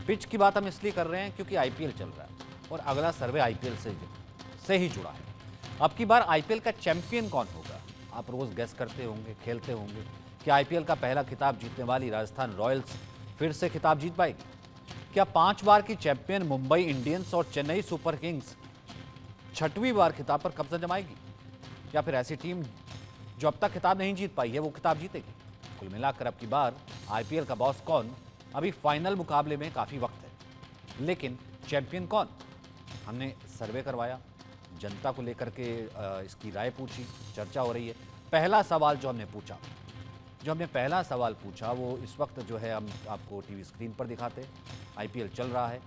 Pitch की बात हम इसलिए कर रहे हैं क्योंकि आईपीएल चल रहा है और अगला सर्वे आईपीएल से ही जुड़ा है। अब की बार आईपीएल का चैंपियन कौन होगा? आप रोज गेस करते होंगे, खेलते होंगे कि आईपीएल का पहला खिताब जीतने वाली राजस्थान रॉयल्स फिर से खिताब जीत पाएगी? क्या 5 बार की चैंपियन मुंबई इंडियंस और चेन्नई सुपर किंग्स 6वीं बार खिताब पर कब्जा जमाएगी? या फिर ऐसी टीम जो अब तक खिताब नहीं जीत पाई है वो खिताब जीतेगी? कुल मिलाकर अब की बार आईपीएल का बॉस कौन, अभी फाइनल मुकाबले में काफी वक्त है, लेकिन चैंपियन कौन? हमने सर्वे करवाया, जनता को लेकर के इसकी राय पूछी, चर्चा हो रही है। पहला सवाल जो हमने पहला सवाल पूछा वो इस वक्त जो है हम आपको टीवी स्क्रीन पर दिखाते हैं। आईपीएल चल रहा है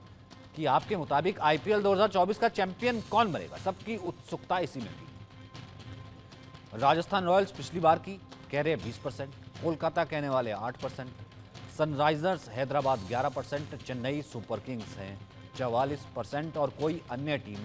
कि आपके मुताबिक आईपीएल 2024 का चैंपियन कौन बनेगा? सबकी उत्सुकता इसी में थी। राजस्थान रॉयल्स पिछली बार की कह रहे 20%, कोलकाता कहने वाले 8%, Sunrisers Hyderabad 11%, Chennai Super Kings हैं 44% और कोई अन्य टीम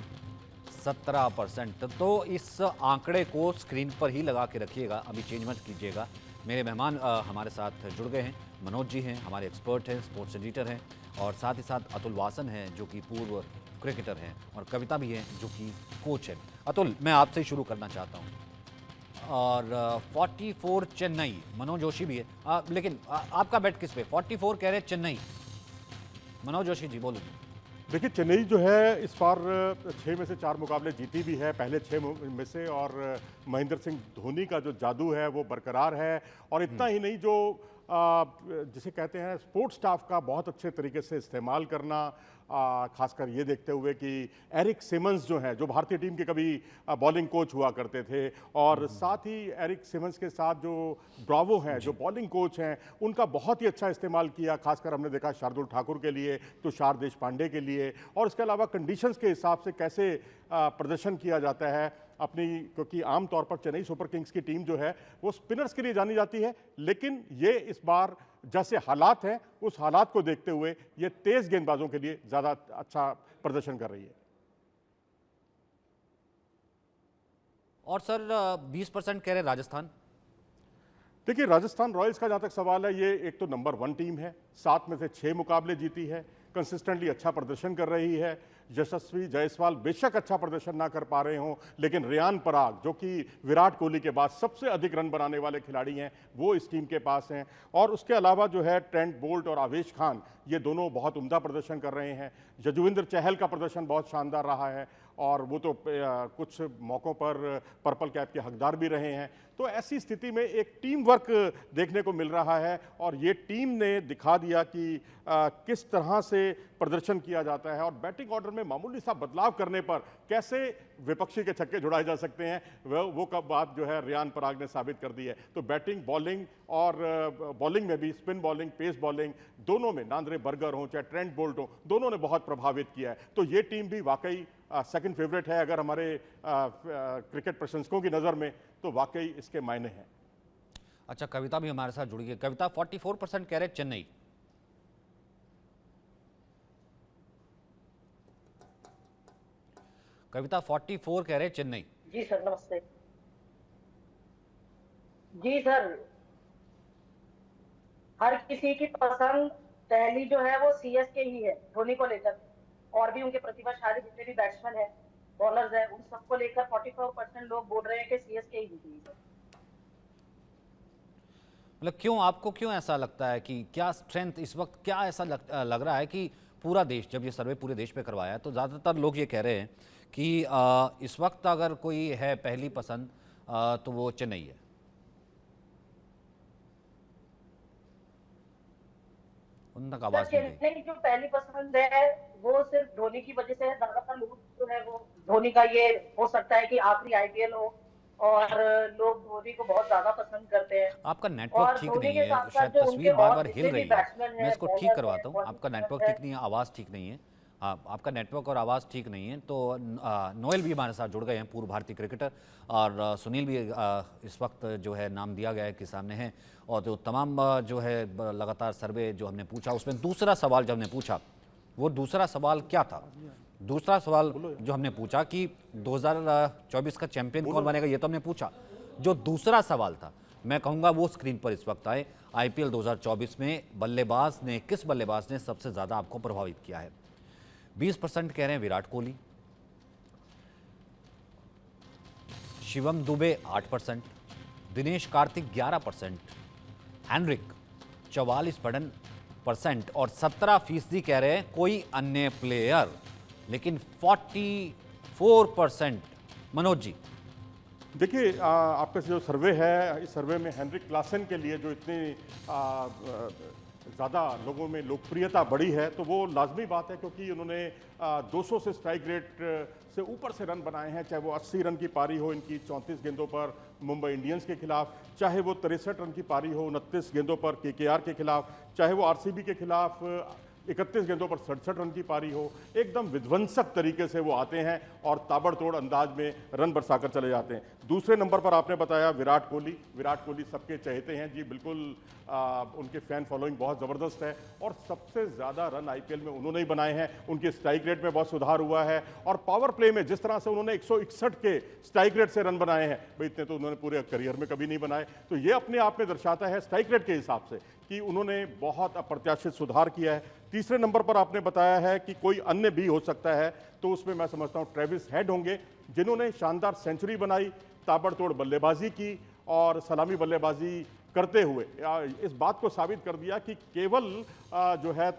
17%। तो इस आंकड़े को स्क्रीन पर ही लगा के रखिएगा, अभी चेंज मत कीजिएगा। मेरे मेहमान हमारे साथ जुड़ गए हैं। मनोज जी हैं, हमारे एक्सपर्ट हैं, स्पोर्ट्स एडिटर हैं, और साथ ही साथ अतुल वासन हैं जो कि पूर्व क्रिकेटर हैं, और कविता भी हैं जो कि कोच है। अतुल, मैं आपसे ही शुरू करना चाहता हूं। और 44 चेन्नई, मनोज जोशी भी है, लेकिन आपका बेट किस पे? 44 कह रहे चेन्नई। मनोज जोशी जी बोलो। देखिए, चेन्नई जो है इस बार 6 में से 4 मुकाबले जीती भी है, पहले 6 में से, और महेंद्र सिंह धोनी का जो जादू है वो बरकरार है। और इतना ही नहीं, जो जिसे कहते हैं स्पोर्ट्स स्टाफ का बहुत अच्छे तरीके से इस्तेमाल करना, खासकर ये देखते हुए कि एरिक सिमंस जो हैं, जो भारतीय टीम के कभी बॉलिंग कोच हुआ करते थे, और साथ ही एरिक सिमंस के साथ जो ब्रावो हैं, जो बॉलिंग कोच हैं, उनका बहुत ही अच्छा इस्तेमाल किया। खासकर हमने देखा शार्दुल ठाकुर के लिए, तुषार देशपांडे के लिए, और इसके अलावा कंडीशंस के हिसाब से कैसे प्रदर्शन किया जाता है अपनी, क्योंकि आमतौर पर चेन्नई सुपर किंग्स की टीम जो है वो स्पिनर्स के लिए जानी जाती है, लेकिन ये इस बार जैसे हालात हैं उस हालात को देखते हुए ये तेज गेंदबाजों के लिए ज्यादा अच्छा प्रदर्शन कर रही है। और सर 20% कह रहे राजस्थान। देखिए, राजस्थान रॉयल्स का जहां तक सवाल है, ये एक तो नंबर 1 टीम है, 7 में से 6 मुकाबले जीती है, कंसिस्टेंटली अच्छा प्रदर्शन कर रही है। यशस्वी जायसवाल बेशक अच्छा प्रदर्शन ना कर पा रहे हों, लेकिन रियान पराग जो कि विराट कोहली के बाद सबसे अधिक रन बनाने वाले खिलाड़ी हैं, वो इस टीम के पास हैं। और उसके अलावा जो है ट्रेंट बोल्ट और आवेश खान, ये दोनों बहुत उम्दा प्रदर्शन कर रहे हैं। यजुवेंद्र चहल का प्रदर्शन बहुत शानदार रहा है, और वो तो कुछ मौक़ों पर पर्पल कैप के हकदार भी रहे हैं। तो ऐसी स्थिति में एक टीम वर्क देखने को मिल रहा है, और ये टीम ने दिखा दिया कि किस तरह से प्रदर्शन किया जाता है, और बैटिंग ऑर्डर में मामूली सा बदलाव करने पर कैसे विपक्षी के छक्के जुड़ाए जा सकते हैं, वो कब बात जो है रियान पराग ने साबित कर दी है। तो बैटिंग, बॉलिंग, और बॉलिंग में भी स्पिन बॉलिंग, पेस बॉलिंग, दोनों में नांद्रे बर्गर हो चाहे ट्रेंट बोल्ट हो, दोनों ने बहुत प्रभावित किया है। तो ये टीम भी वाकई सेकंड फेवरेट है अगर हमारे क्रिकेट प्रशंसकों की नज़र में, तो वाकई इसके मायने हैं। अच्छा, कविता भी हमारे साथ जुड़ी है। कविता, 44% कह रहे चेन्नई। कविता 44 कह रहे चेन्नई। जी सर, नमस्ते। जी सर, हर किसी की पसंद पहली जो है वो सीएसके ही है धोनी को लेकर, और भी उनके प्रतिभाशाली जितने भी बैट्समैन हैं, बॉलर्स हैं, उन सबको लेकर 44% लोग बोल रहे हैं कि सीएसके ही जीतेगी। मतलब क्यों, आपको क्यों ऐसा लगता है कि क्या स्ट्रेंथ इस वक्त, क्या ऐसा लग रहा है कि पूरा देश, जब ये सर्वे पूरे देश पे करवाया है तो ज़्यादातर लोग ये कह रहे हैं कि इस वक्त अगर कोई है पहली पसंद तो वो चेन्नई है? उन तक आवाज नहीं गई। चेन्नई जो पहली पसंद है वो सिर्फ धोनी की वजह से है। ज्यादातर लोग जो है वो धोनी का, ये हो सकता है कि आखिरी आईपीएल हो और लोग धोनी को बहुत ज्यादा पसंद करते हैं। आपका नेटवर्क ठीक नहीं है, शायद तस्वीर बार बार हिल रही है, मैं इसको ठीक करवाता हूँ। आपका नेटवर्क ठीक नहीं है, आवाज़ ठीक नहीं है, आपका नेटवर्क और आवाज़ ठीक नहीं है। तो नोएल भी हमारे साथ जुड़ गए हैं, पूर्व भारतीय क्रिकेटर, और सुनील भी इस वक्त जो है नाम दिया गया है कि सामने हैं। और जो तमाम जो है लगातार सर्वे जो हमने पूछा, उसमें दूसरा सवाल जो हमने पूछा, वो दूसरा सवाल क्या था? दूसरा सवाल जो हमने पूछा कि 2024 का चैंपियन कौन बनेगा, ये तो हमने पूछा। जो दूसरा सवाल था, मैं कहूँगा वो स्क्रीन पर इस वक्त आए। आईपीएल 2024 में किस बल्लेबाज ने सबसे ज़्यादा आपको प्रभावित किया है? 20% कह रहे हैं विराट कोहली, शिवम दुबे 8%, दिनेश कार्तिक 11%, हेनरिक 44% और 17% कह रहे हैं कोई अन्य प्लेयर, लेकिन 44% मनोज जी। देखिए, आपका जो सर्वे है, इस सर्वे में हेनरिक क्लासन के लिए जो इतनी ज़्यादा लोगों में लोकप्रियता बढ़ी है, तो वो लाजमी बात है, क्योंकि उन्होंने 200 से स्ट्राइक रेट से ऊपर से रन बनाए हैं। चाहे वो 80 रन की पारी हो इनकी 34 गेंदों पर मुंबई इंडियंस के खिलाफ, चाहे वो 63 रन की पारी हो 29 गेंदों पर केकेआर के खिलाफ, चाहे वो आरसीबी के खिलाफ 31 गेंदों पर 67 रन की पारी हो। एकदम विध्वंसक तरीके से वो आते हैं और ताबड़तोड़ अंदाज में रन बरसाकर चले जाते हैं। दूसरे नंबर पर आपने बताया विराट कोहली। विराट कोहली सबके चहेते हैं जी, बिल्कुल उनके फैन फॉलोइंग बहुत ज़बरदस्त है और सबसे ज़्यादा रन आईपीएल में उन्होंने ही बनाए हैं। उनके स्ट्राइक रेट में बहुत सुधार हुआ है और पावर प्ले में जिस तरह से उन्होंने 161 के स्ट्राइक रेट से रन बनाए हैं, भाई इतने तो उन्होंने पूरे करियर में कभी नहीं बनाए। तो ये अपने आप में दर्शाता है स्ट्राइक रेट के हिसाब से कि उन्होंने बहुत अप्रत्याशित सुधार किया है। तीसरे नंबर पर आपने बताया है कि कोई अन्य भी हो सकता है, तो उसमें मैं समझता हूं ट्रेविस हेड होंगे, जिन्होंने शानदार सेंचुरी बनाई, ताबड़तोड़ बल्लेबाजी की और सलामी बल्लेबाजी करते हुए इस बात को साबित कर दिया कि केवल जो है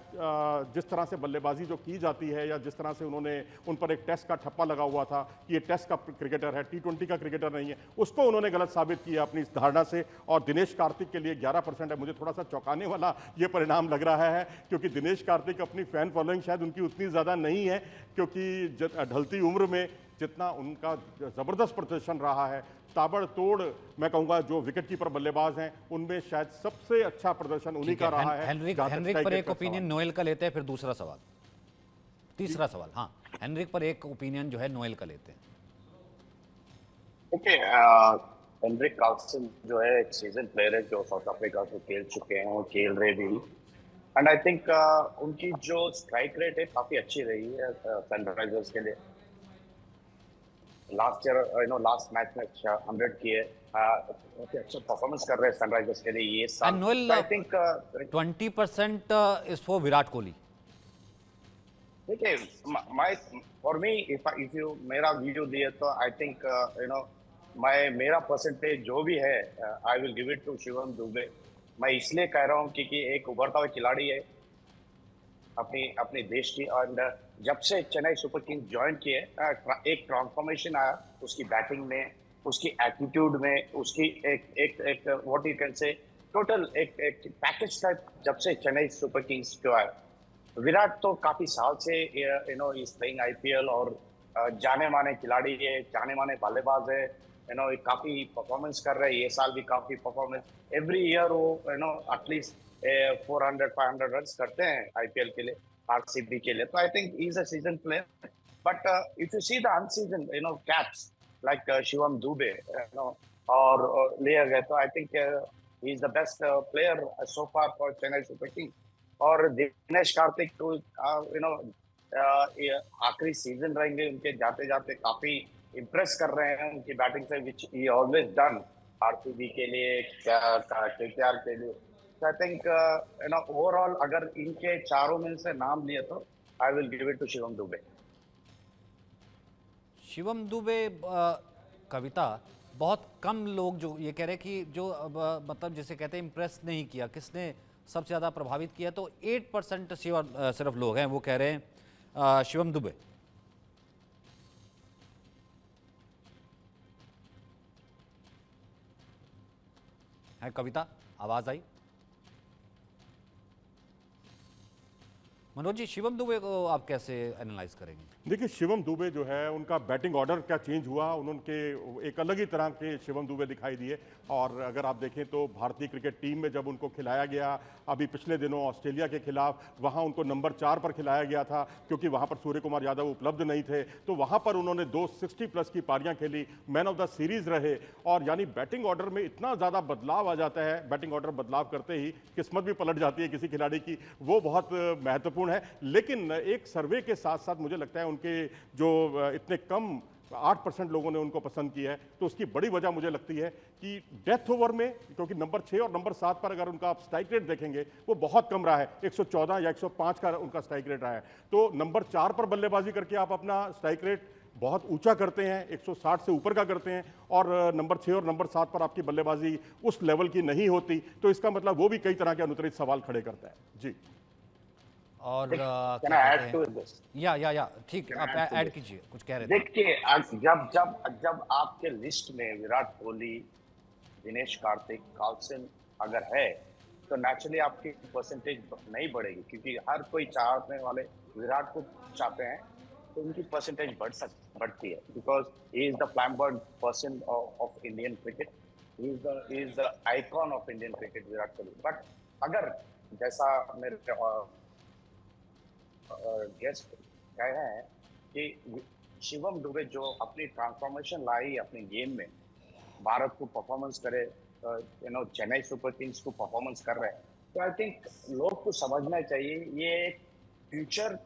जिस तरह से बल्लेबाजी जो की जाती है या जिस तरह से उन्होंने उन पर एक टेस्ट का ठप्पा लगा हुआ था कि ये टेस्ट का क्रिकेटर है, T20 का क्रिकेटर नहीं है, उसको उन्होंने गलत साबित किया अपनी इस धारणा से। और दिनेश कार्तिक के लिए 11% है। मुझे थोड़ा सा चौंकाने वाला ये परिणाम लग रहा है, क्योंकि दिनेश कार्तिक अपनी फैन फॉलोइंग शायद उनकी उतनी ज़्यादा नहीं है, क्योंकि ढलती उम्र में जितना उनका ज़बरदस्त प्रदर्शन रहा है, ताबड़तोड़ मैं कहूंगा जो विकेट कीपर बल्लेबाज हैं उनमें शायद सबसे अच्छा प्रदर्शन उन्हीं का रहा है। हेनरिक पर एक ओपिनियन नोएल का लेते हैं, फिर दूसरा सवाल, तीसरा सवाल। हाँ, हेनरिक पर एक ओपिनियन जो है नोएल का लेते हैं। ओके, हेनरिक कार्लसन जो है एक सीजन प्लेयर है जो साउथ अफ्रीका से खेल चुके हैं और खेल रहे भी। एंड आई थिंक उनकी जो स्ट्राइक रेट है काफी अच्छी रही है सनराइजर्स के लिए। लास्ट ईयर लास्ट मैच में 100 किए, अच्छा परफॉर्मेंस कर रहे हैं सनराइजर्स के लिए ये साल। I think 20% is for Virat Kohli. देखिए, फॉर मी इफ यू मेरा वीडियो दिए तो आई थिंक मेरा परसेंटेज जो भी है I will give it to Shivam Dube. मैं इसलिए कह रहा हूँ क्योंकि एक उभरता हुआ खिलाड़ी है अपने देश की, और जब से चेन्नई सुपर किंग्स ज्वाइन किए एक ट्रांसफॉर्मेशन आया उसकी बैटिंग में, उसकी एटीट्यूड में, उसकी एक what you can say total एक पैकेज टाइप जब से चेन्नई सुपर किंग्स जो है। विराट तो काफी साल से इज प्लेइंग आईपीएल और जाने माने खिलाड़ी है, जाने माने बल्लेबाज है, काफी परफॉर्मेंस कर रहे हैं। ये साल भी काफी परफॉर्मेंस, एवरी ईयर वो एटलीस्ट 400-500 रन करते हैं आईपीएल के लिए, आरसीबी के लिए। तो I think he is a season player, but if you see the unseasoned caps like Shivam Dube और लिया गया, तो I think he is the best player so far for Chennai Super Kings. और दिनेश कार्तिक तो आखिरी सीजन रहेंगे उनके, जाते जाते काफी इम्प्रेस कर रहे हैं उनकी बैटिंग से, विच ही ऑलवेज डन आरसीबी के लिए, केकेआर के लिए। So I think overall अगर इनके चारों में से नाम लिए तो I will give it to Shivam Dubey. Shivam Dubey कविता, बहुत कम लोग जो ये कह रहे हैं कि जो मतलब जिसे कहते हैं इम्प्रेस नहीं किया, किसने सबसे ज़्यादा प्रभावित किया, तो 8% सिर्फ लोग हैं वो कह रहे हैं शिवम दुबे। है कविता, आवाज़ आई? मनोज जी, शिवम दुबे को आप कैसे एनालाइज करेंगे? देखिए, शिवम दुबे जो है उनका बैटिंग ऑर्डर क्या चेंज हुआ, उनके एक अलग ही तरह के शिवम दुबे दिखाई दिए। और अगर आप देखें तो भारतीय क्रिकेट टीम में जब उनको खिलाया गया अभी पिछले दिनों ऑस्ट्रेलिया के खिलाफ, वहां उनको नंबर 4 पर खिलाया गया था क्योंकि वहां पर सूर्य कुमार यादव उपलब्ध नहीं थे। तो वहां पर उन्होंने 260+ की पारियां खेली, मैन ऑफ द सीरीज रहे। और यानी बैटिंग ऑर्डर में इतना ज़्यादा बदलाव आ जाता है, बैटिंग ऑर्डर बदलाव करते ही किस्मत भी पलट जाती है किसी खिलाड़ी की, वो बहुत महत्वपूर्ण है। लेकिन एक सर्वे के साथ साथ मुझे लगता है उनके जो इतने कम 8% लोगों ने उनको पसंद किया है। तो उसकी बड़ी वजह मुझे लगती है कि डेथ ओवर में, क्योंकि नंबर 6 और नंबर 7 पर अगर उनका आप स्ट्राइक रेट देखेंगे वो बहुत कम रहा है, 114 या 105 का उनका स्ट्राइक रेट रहा है। तो नंबर 4 पर बल्लेबाजी करके आप अपना स्ट्राइक रेट बहुत ऊंचा करते हैं, 160 से ऊपर का करते हैं, और नंबर 6 और नंबर 7 पर आपकी बल्लेबाजी उस लेवल की नहीं होती, तो इसका मतलब वो भी कई तरह के अनुत्तरित सवाल खड़े करता है। जी, और Can क्या I कहते add हैं? to this? या ठीक, Can I आप add to ऐड this? कीजिए, कुछ कह रहे थे। देखिए, आज जब जब जब आपके लिस्ट में विराट कोहली, दिनेश कार्तिक, कार्लसन अगर है, तो नेचुरली आपकी परसेंटेज नहीं बढ़ेगी, क्योंकि हर कोई चाहने वाले विराट को चाहते हैं, तो उनकी परसेंटेज बढ़ती है, because he is the flamboyant person of Indian cricket, he is the icon of Indian cricket, Virat Kohli. But अगर जैसा मेरे गेस्ट कह रहे हैं कि शिवम दुबे जो अपनी ट्रांसफॉर्मेशन लाई अपने गेम में, भारत को परफॉर्मेंस करे, चेन्नई सुपर किंग्स को परफॉर्मेंस कर रहे हैं, तो आई थिंक लोग को समझना चाहिए ये एक future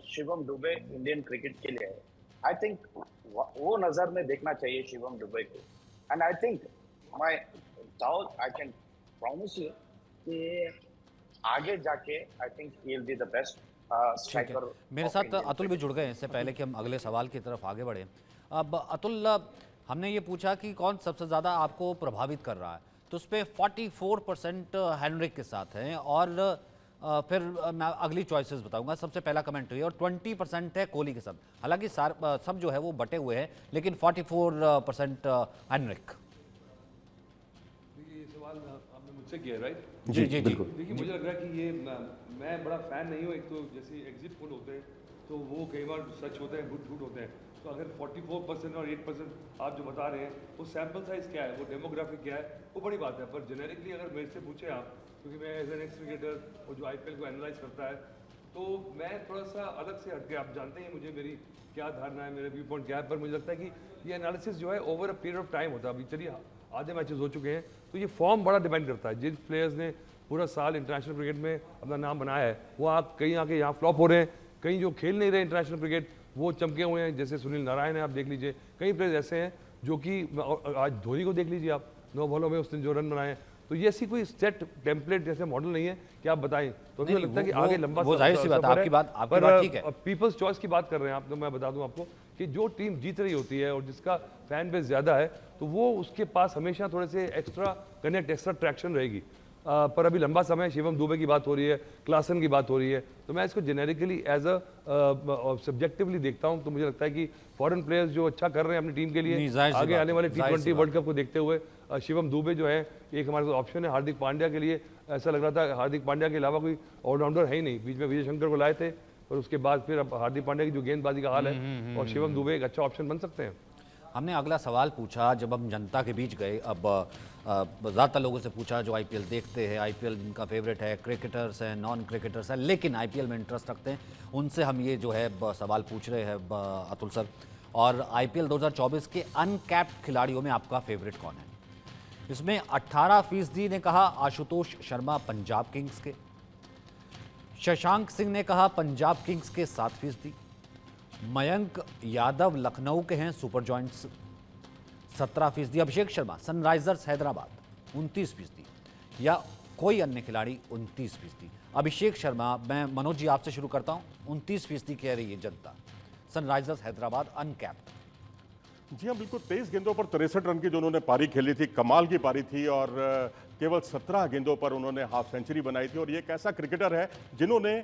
Shivam Dubey Indian cricket के लिए है। आई थिंक वो नजर में देखना चाहिए शिवम दुबे को, and I think I can promise you कि आगे जाके आई think he will be the best striker. मेरे साथ अतुल भी जुड़ गए हैं, इससे पहले कि हम अगले सवाल की तरफ आगे बढ़े। अब अतुल, हमने ये पूछा कि कौन सबसे ज़्यादा आपको प्रभावित कर रहा है, तो उस पर 44% हेनरिक के साथ हैं, और फिर मैं अगली चॉइसेस बताऊंगा। सबसे पहला कमेंट हुई और 20% है कोहली के साथ। हालांकि सब जो है वो बटे हुए हैं, लेकिन 44% हेनरिक। ये सवाल आपने मुझसे किया, राइट? जी जी जी, देखिए, मुझे लग रहा है कि ये मैं बड़ा फ़ैन नहीं हूँ। एक तो जैसे एग्जिट पोल होते हैं तो वो कई बार सच होते हैं, झूठ होते हैं। तो अगर 44% और 8% आप जो बता रहे हैं, वो सैम्पल साइज़ क्या है, वो डेमोग्राफिक क्या है, वो बड़ी बात है। पर जेनेरिकली अगर मेरे से पूछे आप, क्योंकि मैं एज एन एक्स क्रिकेटर और जो आईपीएल को एनालाइज करता है, तो मैं थोड़ा सा अलग से हटके, आप जानते हैं मुझे मेरी क्या धारणा है, मेरे व्यू पॉइंट क्या है, पर मुझे लगता है कि ये एनालिसिस जो है over a period of time होता है। अभी चलिए आधे मैचेस हो चुके हैं, तो ये फॉर्म बड़ा डिपेंड करता है। जिन प्लेयर्स ने पूरा साल इंटरनेशनल क्रिकेट में अपना नाम बनाया है, वो आप कहीं आके यहाँ फ्लॉप हो रहे हैं, कहीं जो खेल नहीं रहे इंटरनेशनल क्रिकेट वो चमके हुए हैं, जैसे सुनील नारायण है, आप देख लीजिए। कई प्लेयर्स ऐसे हैं जो कि आज धोनी को देख लीजिए आप, 9 बॉलों में उसने जो रन बनाए। तो ये ऐसी कोई सेट टेम्पलेट जैसे मॉडल नहीं है कि आप बताएं। तो मुझे लगता है कि आगे लंबा वो जाहिर सी बात है, आपकी बात ठीक है। पीपल्स चॉइस की बात कर रहे हैं आप, तो मैं बता दूं आपको कि जो टीम जीत रही होती है और जिसका फैन बेस ज़्यादा है, तो वो उसके पास हमेशा थोड़े से एक्स्ट्रा कनेक्ट, एक्स्ट्रा ट्रैक्शन रहेगी। पर अभी लंबा समय शिवम दुबे की बात हो रही है, क्लासन की बात हो रही है, तो मैं इसको जेनेरिकली एज अ सब्जेक्टिवली देखता हूं। तो मुझे लगता है कि फॉरेन प्लेयर्स जो अच्छा कर रहे हैं अपनी टीम के लिए, आगे आने वाले T20 वर्ल्ड कप को देखते हुए शिवम दुबे जो है एक हमारे पास ऑप्शन है। हार्दिक पांड्या के लिए ऐसा लग रहा था, हार्दिक पांड्या के अलावा कोई ऑलराउंडर है ही नहीं। बीच में विजय शंकर को लाए थे, और उसके बाद फिर अब हार्दिक पांड्या की जो गेंदबाजी का हाल है, और शिवम दुबे एक अच्छा ऑप्शन बन सकते हैं। हमने अगला सवाल पूछा जब हम जनता के बीच गए। अब ज़्यादातर लोगों से पूछा जो आईपीएल देखते हैं, आईपीएल जिनका फेवरेट है, क्रिकेटर्स हैं, नॉन क्रिकेटर्स हैं, लेकिन आईपीएल में इंटरेस्ट रखते हैं, उनसे हम ये जो है सवाल पूछ रहे हैं अतुल सर। और आईपीएल 2024 के अनकैप्ड खिलाड़ियों में आपका फेवरेट कौन है? इसमें 18% ने कहा आशुतोष शर्मा पंजाब किंग्स के, शशांक सिंह ने कहा पंजाब किंग्स के 7%, मयंक यादव लखनऊ के हैं super joints 17%, Abhishek Sharma Sunrisers Hyderabad 29%, या कोई अन्य खिलाड़ी 29%। अभिषेक शर्मा, मैं मनोज जी आपसे शुरू करता हूं, 29% कह रही है जनता, सनराइजर्स हैदराबाद अनकैप्ड। जी हाँ, बिल्कुल। 23 गेंदों पर 63 रन की जो उन्होंने पारी खेली थी, कमाल की पारी थी, और केवल 17 गेंदों पर उन्होंने हाफ सेंचुरी बनाई थी। और ये एक ऐसा क्रिकेटर है जिन्होंने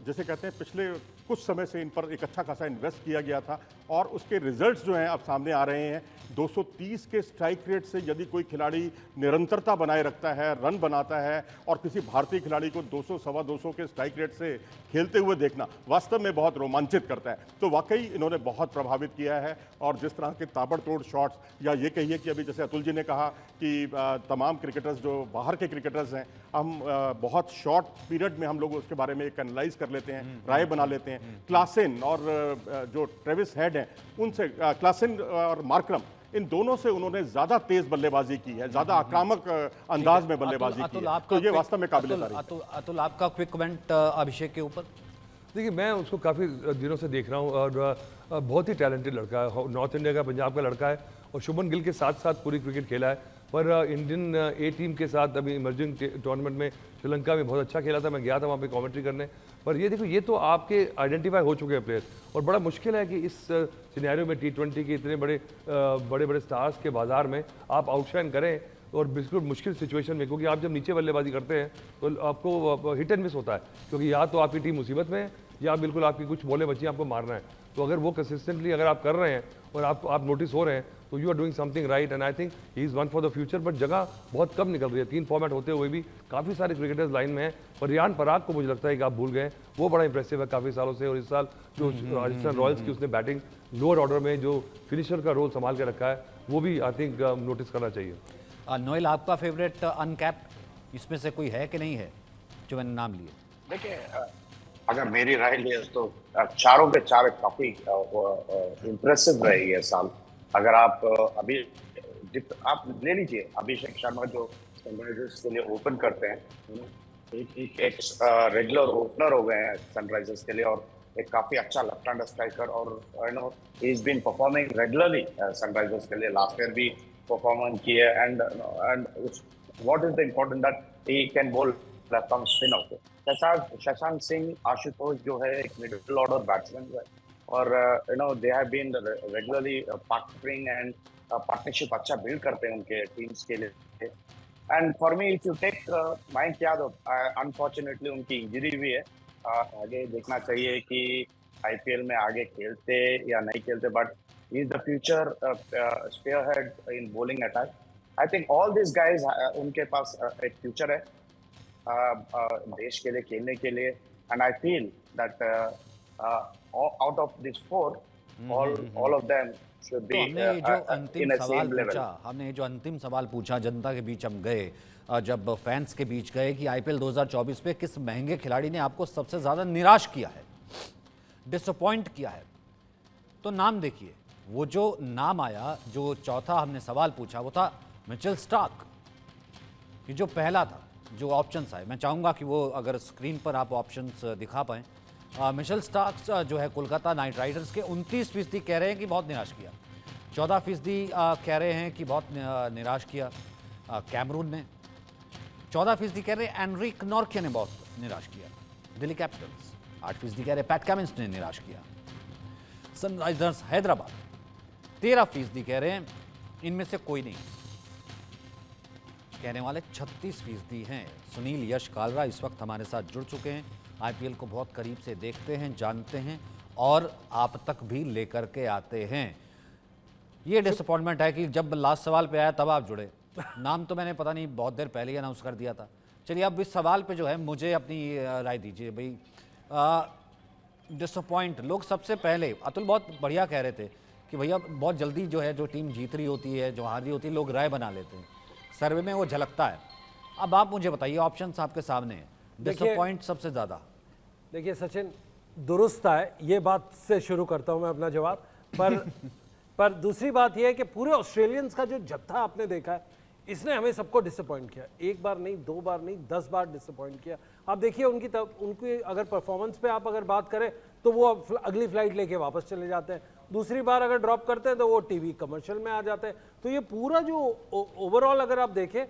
जैसे कहते हैं पिछले कुछ समय से इन पर एक अच्छा खासा इन्वेस्ट किया गया था, और उसके रिजल्ट्स जो हैं अब सामने आ रहे हैं। 230 के स्ट्राइक रेट से यदि कोई खिलाड़ी निरंतरता बनाए रखता है, रन बनाता है, और किसी भारतीय खिलाड़ी को 200 सवा 200 के स्ट्राइक रेट से खेलते हुए देखना वास्तव में बहुत रोमांचित करता है। तो वाकई इन्होंने बहुत प्रभावित किया है। और जिस तरह के ताबड़तोड़ शॉट्स, या ये कहिए कि अभी जैसे अतुल जी ने कहा कि तमाम क्रिकेटर्स जो बाहर के क्रिकेटर्स हैं, हम बहुत शॉर्ट पीरियड में हम लोग उसके बारे में एक एनालाइज कर लेते हैं, राय बना लेते हैं। क्लासन और जो ट्रेविस हेड हैं, उनसे क्लासन और मार्करम, इन दोनों से उन्होंने ज्यादा तेज बल्लेबाजी की है, ज्यादा आक्रामक अंदाज में बल्लेबाजी की है। तो ये वास्तव में काबिल तारीफ है। अतुल, आपका क्विक कमेंट अभिषेक के ऊपर। देखिए मैं उसको काफ़ी दिनों से देख रहा हूँ और बहुत ही टैलेंटेड लड़का है, नॉर्थ इंडिया का, पंजाब का लड़का है और शुभमन गिल के साथ साथ पूरी क्रिकेट खेला है। पर इंडियन ए टीम के साथ अभी इमर्जिंग टूर्नामेंट में श्रीलंका में बहुत अच्छा खेला था, मैं गया था वहाँ पे कमेंट्री करने। पर ये देखो, ये तो आपके आइडेंटिफाई हो चुके हैं प्लेयर और बड़ा मुश्किल है कि इस सिनेरियो में T20 के इतने बड़े स्टार्स के बाजार में आप आउटशाइन करें और बिल्कुल मुश्किल सिचुएशन में, क्योंकि आप जब नीचे बल्लेबाजी करते हैं तो आपको हिट एंड मिस होता है, क्योंकि या तो आपकी टीम मुसीबत में है या बिल्कुल आपकी कुछ बॉलें बची आपको मारना है। तो अगर वो कंसिस्टेंटली अगर आप कर रहे हैं और आप नोटिस हो रहे हैं तो you are doing something right and I think he is one for the future. But जगह बहुत कम निकल रही है, 3 फॉर्मेट होते हुए भी काफ़ी सारे क्रिकेटर्स लाइन में हैं। और रियान पराग को मुझे लगता है कि आप भूल गए, वो बड़ा इंप्रेसिव है काफ़ी सालों से। और इस साल जो राजस्थान रॉयल्स की उसने बैटिंग लोअर ऑर्डर में जो फिनिशर का रोल संभाल के रखा है, वो भी आई थिंक नोटिस करना चाहिए। नोएल, आपका फेवरेट अनकैप्ड इसमें से कोई है कि नहीं है जो मैंने नाम लिए? देखिए, अगर मेरी राय लिए तो चारों के चार काफी इम्प्रेसिव रहे ये साल। अगर आप अभी आप ले लीजिए अभिषेक शर्मा जो सनराइजर्स के लिए ओपन करते हैं, एक रेगुलर ओपनर हो गए हैं सनराइजर्स के लिए और एक काफी अच्छा लेफ्ट हैंड स्ट्राइकर और he is been performing regularly Sunrisers के लिए। लास्ट ईयर भी परफॉर्मेंस की है and what is the important that he can bowl left arm spin out. Shashank Singh Ashutosh जो है एक मिडिल ऑर्डर बैट्समैन है और they have been regularly partnering and partnership अच्छा बिल्ड करते हैं उनके टीम्स के लिए। And for me if you take Mayank Yadav, unfortunately उनकी इंजरी भी है, आगे देखना चाहिए कि आईपीएल में आगे खेलते या नहीं खेलते, but he is the future spearhead in bowling attack. I think all this guys उनके पास एक फ्यूचर है देश के लिए खेलने के लिए। And I feel that out of this 4 all of them should be in a same level. हमने जो अंतिम सवाल पूछा, जनता के बीच हम गए, जब फैंस के बीच गए कि आईपीएल 2024 पे किस महंगे खिलाड़ी ने आपको सबसे ज़्यादा निराश किया है, डिसअपॉइंट किया है, तो नाम देखिए। वो जो नाम आया, जो चौथा हमने सवाल पूछा, वो था मिचेल स्टार्क। ये जो पहला था, जो ऑप्शंस आए, मैं चाहूँगा कि वो अगर स्क्रीन पर आप ऑप्शंस दिखा पाएँ। मिचेल स्टार्क जो है कोलकाता नाइट राइडर्स के, 29% कह रहे हैं कि बहुत निराश किया। 14% कह रहे हैं कि बहुत निराश किया कैमरून ने। 14% कह रहे हैं एनरिक नॉर्के ने बहुत निराश किया दिल्ली कैपिटल्स। 8% कह रहे हैं पैट कमिंस ने निराश किया सनराइजर्स हैदराबाद। 13% कह रहे हैं इनमें से कोई नहीं। कहने वाले 36% हैं। सुनील यश कालरा इस वक्त हमारे साथ जुड़ चुके हैं, आईपीएल को बहुत करीब से देखते हैं, जानते हैं और आप तक भी लेकर के आते हैं। ये डिसअपॉइंटमेंट है कि जब लास्ट सवाल पे आया तब आप जुड़े। नाम तो मैंने पता नहीं बहुत देर पहले ही अनाउंस कर दिया था। चलिए अब इस सवाल पे जो है मुझे अपनी राय दीजिए भाई। डिसअपॉइंट लोग सबसे पहले, अतुल बहुत बढ़िया कह रहे थे कि भैया बहुत जल्दी जो है जो टीम जीत रही होती है, जो हार रही होती है, लोग राय बना लेते हैं, सर्वे में वो झलकता है। अब आप मुझे बताइए, ऑप्शंस आपके सामने हैं, डिसअपॉइंट सबसे ज़्यादा। देखिए सचिन, दुरुस्त है, ये बात से शुरू करता हूं मैं अपना जवाब। पर दूसरी बात यह है कि पूरे ऑस्ट्रेलियंस का जो जत्था आपने देखा है, इसने हमें सबको डिसअपॉइंट किया। एक बार नहीं, 2 बार नहीं, 10 बार डिसअपॉइंट किया। आप देखिए उनकी अगर परफॉर्मेंस पे आप अगर बात करें तो वो अगली फ्लाइट लेके वापस चले जाते हैं। दूसरी बार अगर ड्रॉप करते हैं तो वो टीवी कमर्शियल में आ जाते हैं। तो ये पूरा जो ओवरऑल अगर आप देखें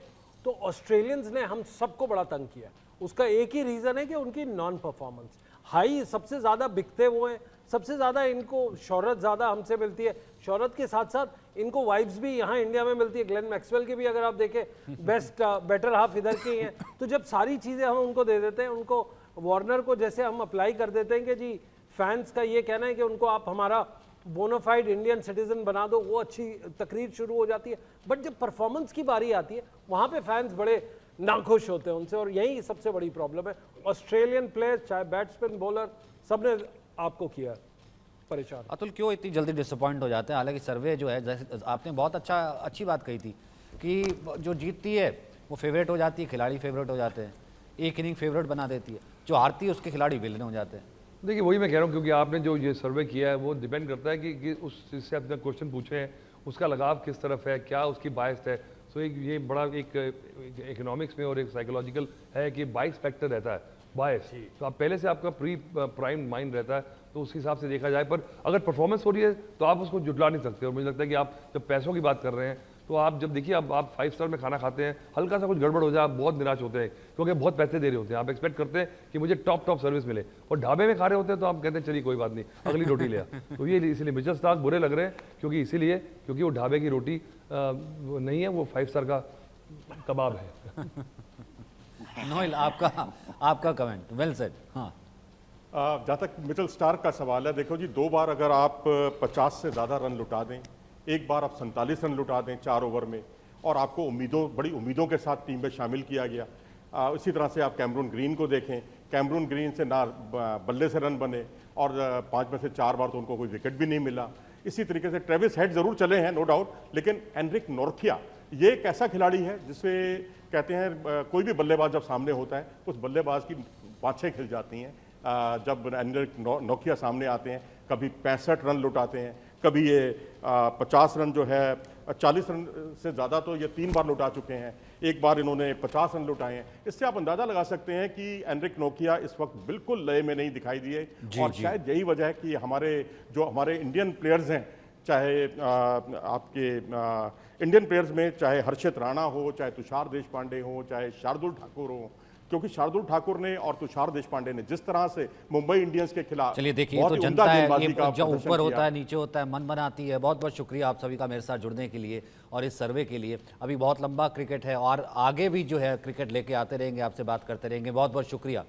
तो ऑस्ट्रेलियंस ने हम सबको बड़ा तंग किया। उसका एक ही रीज़न है कि उनकी नॉन परफॉर्मेंस हाई, सबसे ज़्यादा बिकते वो हैं, सबसे ज़्यादा इनको शोहरत ज़्यादा हमसे मिलती है। शोहरत के साथ साथ इनको वाइब्स भी यहाँ इंडिया में मिलती है। ग्लेन मैक्सवेल की भी अगर आप देखें, बेटर हाफ इधर के ही हैं। तो जब सारी चीज़ें हम उनको दे देते हैं, उनको वार्नर को जैसे हम अप्लाई कर देते हैं कि जी फैंस का ये कहना है कि उनको आप हमारा बोनाफाइड इंडियन सिटीजन बना दो, वो अच्छी तकरीर शुरू हो जाती है। बट जब परफॉर्मेंस की बारी आती है, वहाँ पे फैंस बड़े नाखुश होते हैं उनसे, और यही सबसे बड़ी प्रॉब्लम है। ऑस्ट्रेलियन प्लेयर, चाहे बैट्समैन, बॉलर, सबने आपको किया परेशान। अतुल, क्यों इतनी जल्दी डिसअपॉइंट हो जाते हैं? हालांकि सर्वे जो है, जैसे आपने बहुत अच्छी बात कही थी कि जो जीतती है वो फेवरेट हो जाती है, खिलाड़ी फेवरेट हो जाते हैं, एक इनिंग फेवरेट बना देती है, जो हारती है उसके खिलाड़ी विलन हो जाते हैं। देखिए वही मैं कह रहा हूँ, क्योंकि आपने जो ये सर्वे किया है वो डिपेंड करता है कि उस जिससे आपने क्वेश्चन पूछे हैं उसका लगाव किस तरफ है, क्या उसकी बायस है। सो एक ये बड़ा एक इकोनॉमिक्स में और एक साइकोलॉजिकल है कि बाइस फैक्टर रहता है। बायस, तो आप पहले से आपका प्री प्राइम माइंड रहता है, तो उस हिसाब से देखा जाए। पर अगर परफॉर्मेंस हो रही है तो आप उसको जुटला नहीं सकते। और मुझे लगता है कि आप जब पैसों की बात कर रहे हैं तो आप जब देखिए, अब आप 5 स्टार में खाना खाते हैं, हल्का सा कुछ गड़बड़ हो जाए आप बहुत निराश होते हैं, क्योंकि बहुत पैसे दे रहे होते हैं, आप एक्सपेक्ट करते हैं कि मुझे टॉप सर्विस मिले, और ढाबे में खा रहे होते हैं तो आप कहते हैं चलिए कोई बात नहीं, अगली रोटी ले आ। तो ये इसलिए मिचेल स्टार्क बुरे लग रहे हैं, क्योंकि वो ढाबे की रोटी वो नहीं है, वो 5 स्टार का कबाब है। नोएल, आपका कमेंट। Well said. हाँ, जहाँ तक मिचेल स्टार्क का सवाल है, देखो जी, 2 बार अगर आप 50 से ज़्यादा रन लुटा दें, एक बार आप 47 रन लुटा दें 4 ओवर में, और आपको बड़ी उम्मीदों के साथ टीम में शामिल किया गया। इसी तरह से आप कैमरून ग्रीन को देखें, कैमरून ग्रीन से ना बल्ले से रन बने, और 5 में से 4 बार तो उनको कोई विकेट भी नहीं मिला। इसी तरीके से ट्रेविस हेड ज़रूर चले हैं, नो डाउट, लेकिन एनरिक नोर्थिया ये एक ऐसा खिलाड़ी है जिसे कहते हैं कोई भी बल्लेबाज जब सामने होता है, उस बल्लेबाज की बाँछें खिल जाती हैं जब एनरिक नोर्थिया सामने आते हैं। कभी 65 रन लुटाते हैं, कभी ये 50 रन जो है, 40 रन से ज़्यादा तो ये 3 बार लुटा चुके हैं, एक बार इन्होंने 50 रन लुटाए हैं। इससे आप अंदाज़ा लगा सकते हैं कि एनरिक नोकिया इस वक्त बिल्कुल लय में नहीं दिखाई दिए, और शायद यही वजह है कि हमारे इंडियन प्लेयर्स हैं, चाहे आपके इंडियन प्लेयर्स में चाहे हर्षित राणा हो, चाहे तुषार देशपांडे हो, चाहे शार्दुल ठाकुर हो, क्योंकि शार्दुल ठाकुर ने और तुषार देशपांडे ने जिस तरह से मुंबई इंडियंस के खिलाफ, चलिए देखिए, ये तो जनता है, ये जो ऊपर होता है नीचे होता है, मन बनाती है। बहुत बहुत शुक्रिया आप सभी का मेरे साथ जुड़ने के लिए और इस सर्वे के लिए। अभी बहुत लंबा क्रिकेट है और आगे भी जो है क्रिकेट लेके आते रहेंगे, आपसे बात करते रहेंगे। बहुत बहुत शुक्रिया।